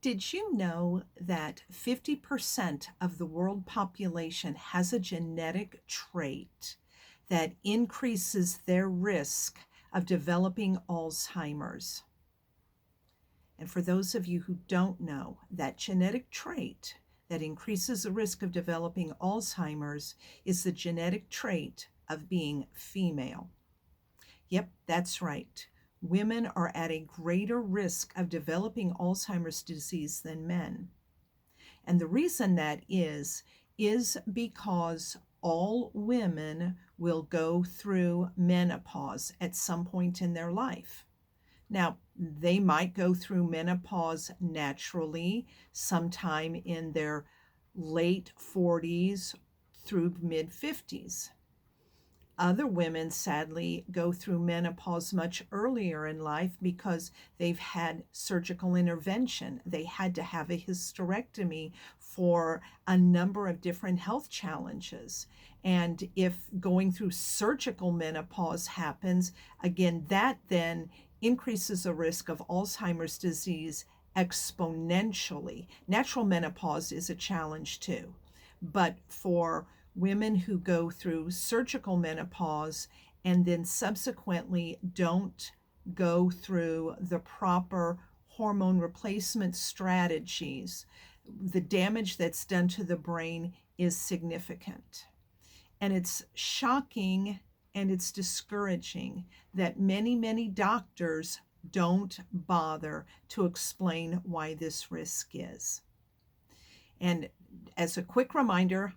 Did you know that 50% of the world population has a genetic trait that increases their risk of developing Alzheimer's? And for those of you who don't know, that genetic trait that increases the risk of developing Alzheimer's is the genetic trait of being female. Yep, that's right. Women are at a greater risk of developing Alzheimer's disease than men. And the reason that is because all women will go through menopause at some point in their life. Now, they might go through menopause naturally sometime in their late 40s through mid 50s. Other women sadly go through menopause much earlier in life because they've had surgical intervention. They had to have a hysterectomy for a number of different health challenges. And if going through surgical menopause happens, again, that then increases the risk of Alzheimer's disease exponentially. Natural menopause is a challenge too. But for women who go through surgical menopause and then subsequently don't go through the proper hormone replacement strategies, the damage that's done to the brain is significant. And it's shocking and it's discouraging that many doctors don't bother to explain why this risk is. And as a quick reminder,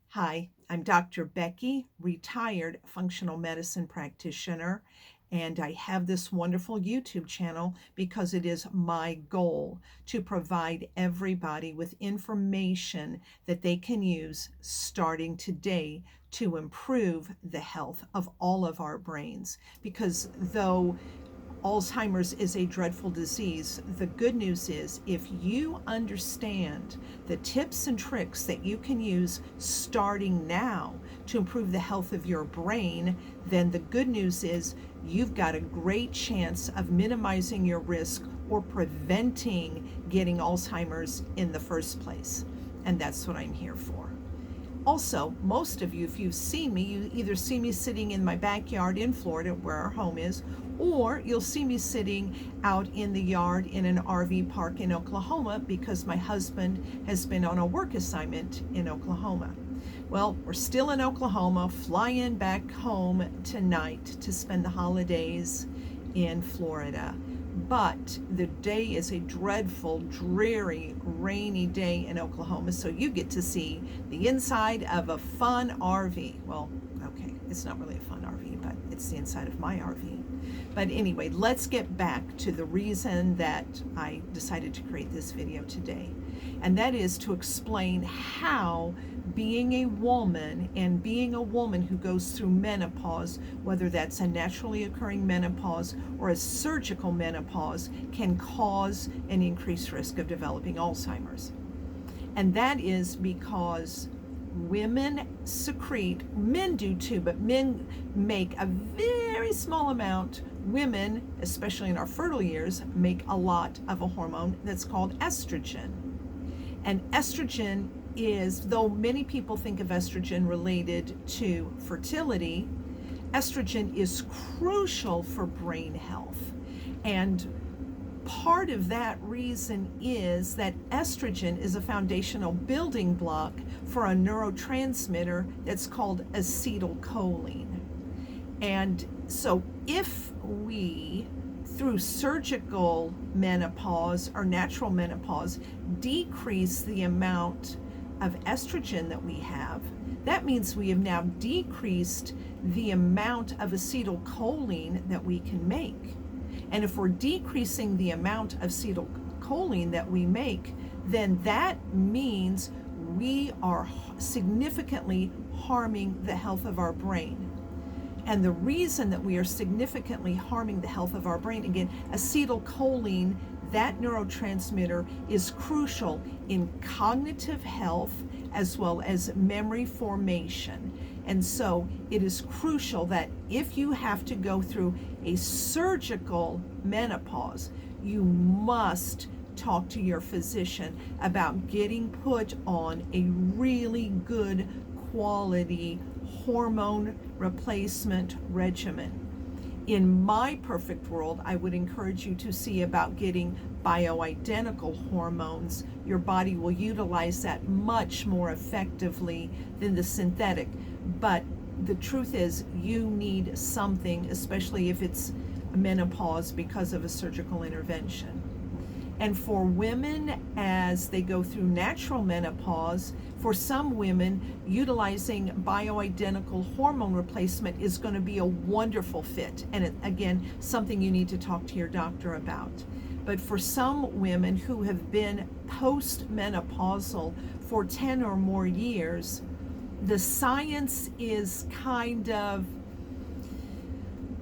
hi, I'm Dr. Becky, retired functional medicine practitioner, and I have this wonderful YouTube channel because it is my goal to provide everybody with information that they can use starting today to improve the health of all of our brains. Because though Alzheimer's is a dreadful disease, the good news is if you understand the tips and tricks that you can use starting now to improve the health of your brain, then the good news is you've got a great chance of minimizing your risk or preventing getting Alzheimer's in the first place. And that's what I'm here for. Also, most of you, if you've seen me, you either see me sitting in my backyard in Florida, where our home is, or you'll see me sitting out in the yard in an RV park in Oklahoma because my husband has been on a work assignment in Oklahoma. Well, we're still in Oklahoma, flying back home tonight to spend the holidays in Florida. But the day is a dreadful, dreary, rainy day in Oklahoma, so you get to see the inside of a fun RV. Well, okay, it's not really a fun RV, but it's the inside of my RV. But anyway, let's get back to the reason that I decided to create this video today. And that is to explain how being a woman and being a woman who goes through menopause, whether that's a naturally occurring menopause or a surgical menopause, can cause an increased risk of developing Alzheimer's. And that is because women secrete, men do too, but men make a very small amount. Women, especially in our fertile years, make a lot of a hormone that's called estrogen. And estrogen is, though many people think of estrogen related to fertility, estrogen is crucial for brain health. And part of that reason is that estrogen is a foundational building block for a neurotransmitter that's called acetylcholine. And so if we, through surgical menopause or natural menopause, decrease the amount of estrogen that we have, that means we have now decreased the amount of acetylcholine that we can make. And if we're decreasing the amount of acetylcholine that we make, then that means we are significantly harming the health of our brain. And the reason that we are significantly harming the health of our brain, again, acetylcholine, that neurotransmitter, is crucial in cognitive health as well as memory formation. And so it is crucial that if you have to go through a surgical menopause, you must talk to your physician about getting put on a really good quality hormone replacement regimen. In my perfect world, I would encourage you to see about getting bioidentical hormones. Your body will utilize that much more effectively than the synthetic. But the truth is, you need something, especially if it's menopause because of a surgical intervention. And for women, as they go through natural menopause, for some women, utilizing bioidentical hormone replacement is going to be a wonderful fit. And again, something you need to talk to your doctor about. But for some women who have been postmenopausal for 10 or more years, the science is kind of,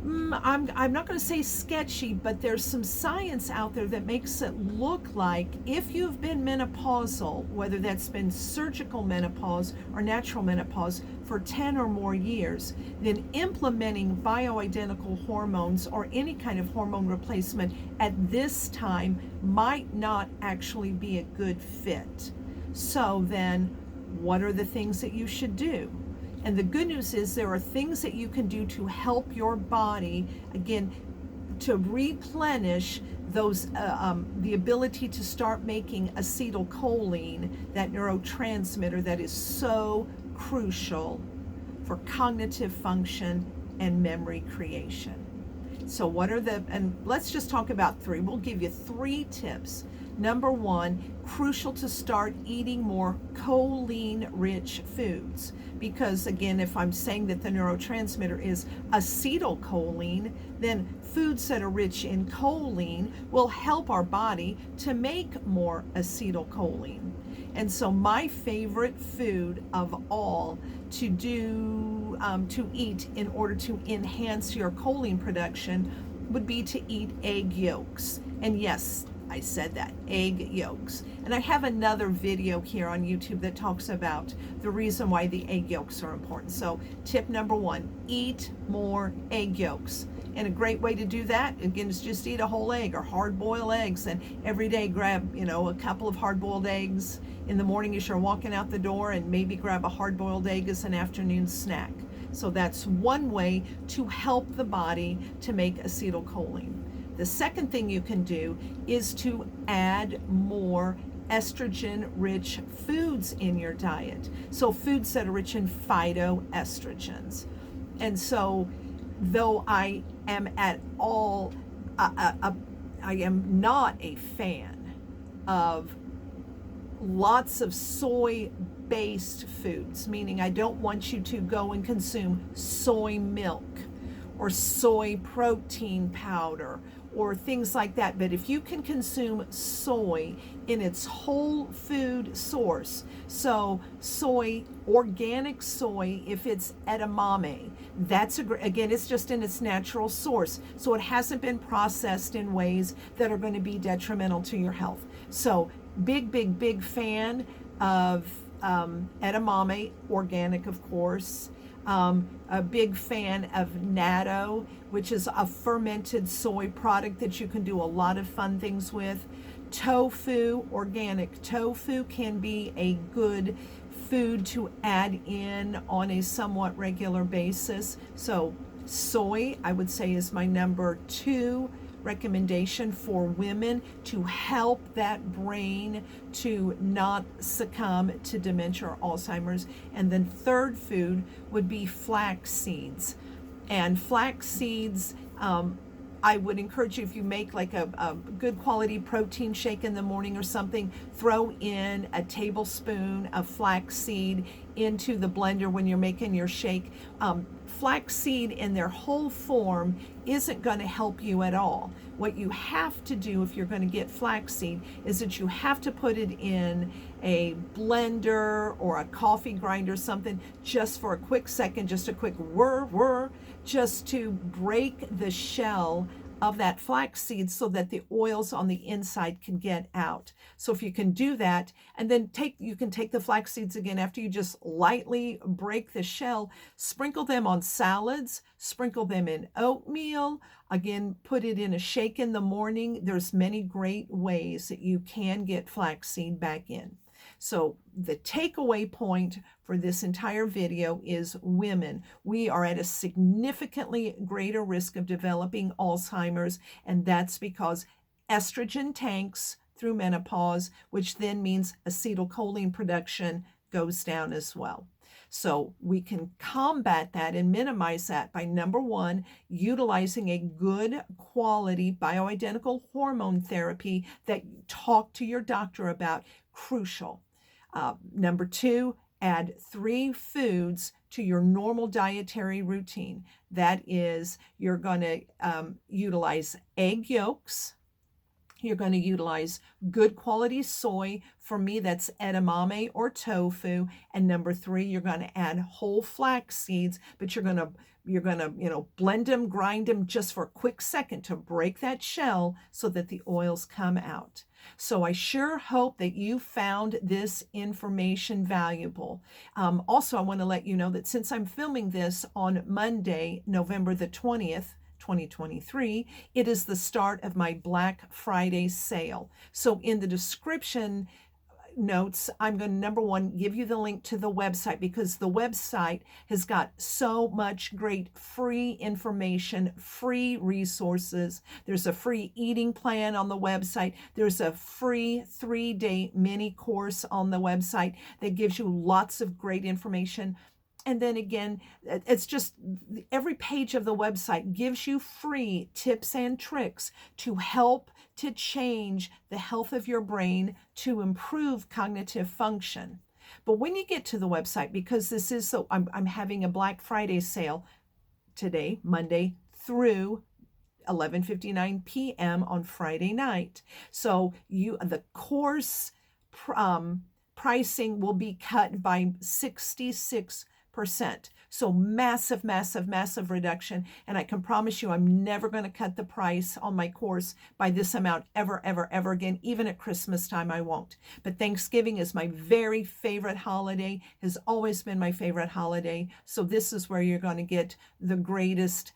I'm not going to say sketchy, but there's some science out there that makes it look like if you've been menopausal, whether that's been surgical menopause or natural menopause for 10 or more years, then implementing bioidentical hormones or any kind of hormone replacement at this time might not actually be a good fit. So then, what are the things that you should do? And the good news is there are things that you can do to help your body, again, to replenish those, the ability to start making acetylcholine, that neurotransmitter that is so crucial for cognitive function and memory creation. So what are and let's just talk about three. We'll give you 3 tips. Number 1, crucial to start eating more choline-rich foods. Because again, if I'm saying that the neurotransmitter is acetylcholine, then foods that are rich in choline will help our body to make more acetylcholine. And so my favorite food of all to do, to eat in order to enhance your choline production would be to eat egg yolks. And yes, I said that, egg yolks. And I have another video here on YouTube that talks about the reason why the egg yolks are important. So tip number 1, eat more egg yolks. And a great way to do that, again, is just eat a whole egg or hard-boiled eggs. And every day grab, a couple of hard-boiled eggs in the morning as you're walking out the door, and maybe grab a hard-boiled egg as an afternoon snack. So that's one way to help the body to make acetylcholine. The second thing you can do is to add more estrogen-rich foods in your diet. So foods that are rich in phytoestrogens. And so, though I am I am not a fan of lots of soy-based foods, meaning I don't want you to go and consume soy milk or soy protein powder or things like that. But if you can consume soy in its whole food source, so soy, organic soy, if it's edamame, that's again, it's just in its natural source. So it hasn't been processed in ways that are going to be detrimental to your health. So big fan of edamame, organic, of course. A big fan of natto, which is a fermented soy product that you can do a lot of fun things with. Tofu, organic tofu, can be a good food to add in on a somewhat regular basis. So soy, I would say, is my number 2 recommendation for women to help that brain to not succumb to dementia or Alzheimer's. And then third food would be flax seeds. And flax seeds, I would encourage you, if you make like a good quality protein shake in the morning or something, throw in a tablespoon of flax seed into the blender when you're making your shake. Flaxseed in their whole form isn't going to help you at all. What you have to do if you're going to get flaxseed is that you have to put it in a blender or a coffee grinder, something, just for a quick second, just a quick whir, just to break the shell of that flaxseed so that the oils on the inside can get out. So if you can do that, and then you can take the flax seeds again after you just lightly break the shell, sprinkle them on salads, sprinkle them in oatmeal, again, put it in a shake in the morning. There's many great ways that you can get flaxseed back in. So the takeaway point for this entire video is women. We are at a significantly greater risk of developing Alzheimer's, and that's because estrogen tanks through menopause, which then means acetylcholine production goes down as well. So we can combat that and minimize that by, number one, utilizing a good quality bioidentical hormone therapy that you talk to your doctor about, crucial. Number two, add 3 foods to your normal dietary routine. That is, you're going to utilize egg yolks. You're going to utilize good quality soy. For me, that's edamame or tofu. And number 3, you're going to add whole flax seeds, but you're going to blend them, grind them just for a quick second to break that shell so that the oils come out. So I sure hope that you found this information valuable. Also, I want to let you know that since I'm filming this on Monday, November the 20th, 2023, it is the start of my Black Friday sale. So in the description notes, I'm going to, number one, give you the link to the website, because the website has got so much great free information, free resources. There's a free eating plan on the website. There's a free 3-day mini course on the website that gives you lots of great information. And then again, it's just every page of the website gives you free tips and tricks to help to change the health of your brain to improve cognitive function. But when you get to the website, because this is so, I'm having a Black Friday sale today, Monday, through 11:59 p.m. on Friday night. So the course pricing will be cut by 66%. So massive, massive, massive reduction. And I can promise you, I'm never going to cut the price on my course by this amount ever, ever, ever again. Even at Christmas time, I won't. But Thanksgiving is my very favorite holiday, has always been my favorite holiday. So this is where you're going to get the greatest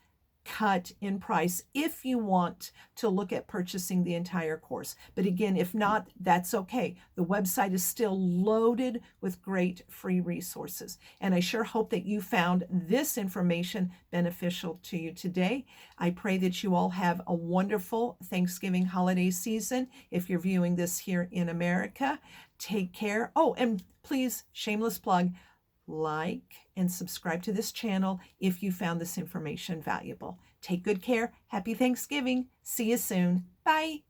cut in price if you want to look at purchasing the entire course. But again, if not, that's okay. The website is still loaded with great free resources. And I sure hope that you found this information beneficial to you today. I pray that you all have a wonderful Thanksgiving holiday season. If you're viewing this here in America, take care. Oh, and please, shameless plug, like and subscribe to this channel if you found this information valuable. Take good care. Happy Thanksgiving. See you soon. Bye.